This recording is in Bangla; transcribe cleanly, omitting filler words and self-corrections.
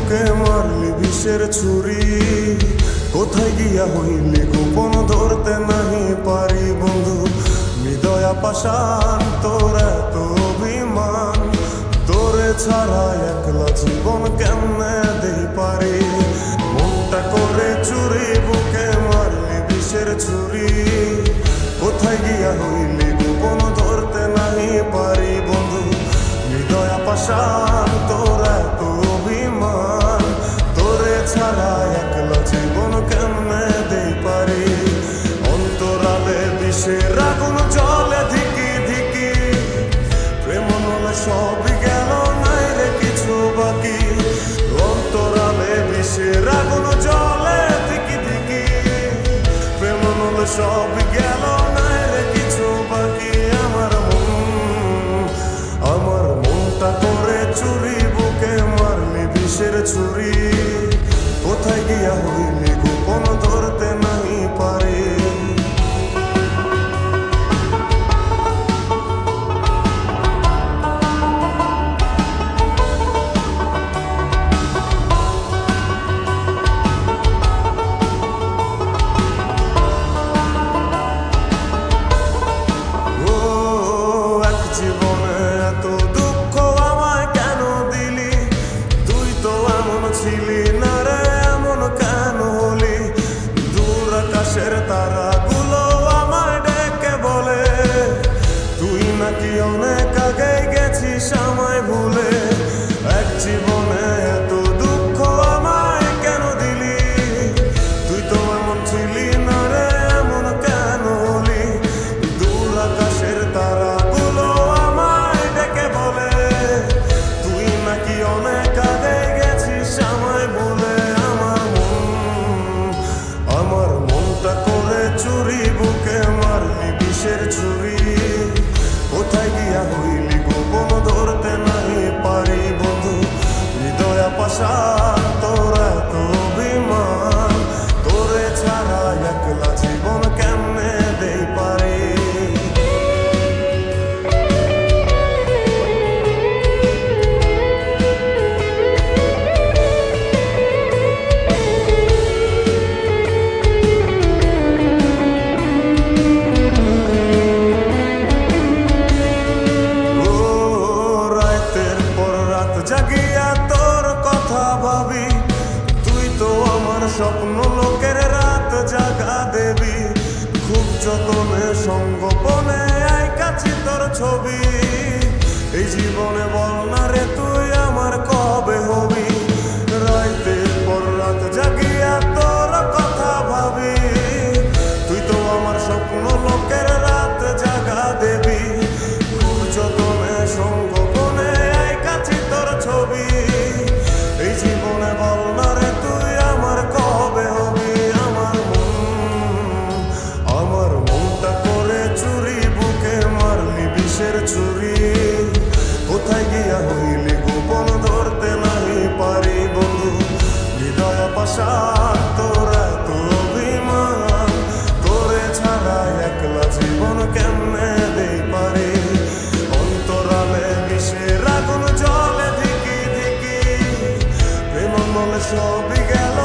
বুকে মারলি বিষের ছুরি, কোথায় গিয়া হইলি গোপন ধরতে নাহি পারি বন্ধু। হৃদয়া পাষাণ তোর এত অভিমান, তোরে ছাড়া একলা জীবন কেমনে দেই পারি। মনটা করে চুরি, বুকে মারলি বিষের ছুরি, কোথায় গিয়া হইলি গোপন ধরতে নাহি পারি বন্ধু। হৃদয়া পাষাণ তোর এত অভিমান, তোরে ছাড়া একলা জীবন কেমনে দেই পারি। অন্তরালে বিষের আগুন জ্বলে ধিকি ধিকি, প্রেম নলে সবই গেল নাই রে কিছু বাকি। অন্তরালে বিষের আগুন জ্বলে ধিকি ধিকি, প্রেম নলে সবই গেল নাই রে কিছু বাকি। আমার মনটা করে চুরি, বুকে মারলি বিষের ছুরি, কোথায় গিয়া হইলি গোপন ধরতে নাহি পারি। ছিলি না রে এমন কেন হলি, দূর আকাশের তারাগুলো আমায় ডেকে বলে, তুই নাকি অনেক আগে গেছিস আমায় ভুলে। এক জীবনে এত দুঃখ আমায় কেন দিলি, তুই তো এমন ছিলি না রে এমন কেন হলি। দূর আকাশের তারাগুলো আমায় ডেকে বলে, তুই নাকি অনেক আগে আমায় বলে। আমার মনটা করে চুরি, বুকে মারলি বিষের ছুরি, কোথায় গিয়া হইলি গোপন ধরতে নাহি পারি বন্ধু। হৃদয়া পাষাণ তোর এত অভিমান, তোরে ছাড়া একলা জীবন কেমনে দেই পারি। জাগিয়া তোর কথা ভাবি, তুই তো আমার স্বপ্ন লোকের রাত জাগা দেবী। খুব যতনে সঙ্গোপনে আইকাছি তোর ছবি, এই জীবনে বল না রে তুই আমার কবে হবি। রাতের পর রাত জাগিয়া তোর কথা ভাবি, তুই তো আমার স্বপ্ন লোকের রাত জাগা দেবী। খুব যতনে সঙ্গোপনে আইকাছি তোর ছবি, এই জীবনে বল না রে তুই আমার কবে হবি। আমার মনটা করে চুরি, বুকে মারলি বিষের ছুরি, কোথায় গিয়া হইলি গোপন ধরতে নাহি পারি বন্ধু। হৃদয়া পাষাণ তোর এত অভিমান, তোরে ছাড়া একলা জীবন কেমনে দেই পারি। অন্তরালে বিষের আগুন জ্বলে ধিকি ধিকি, প্রেম নলে সবই গেল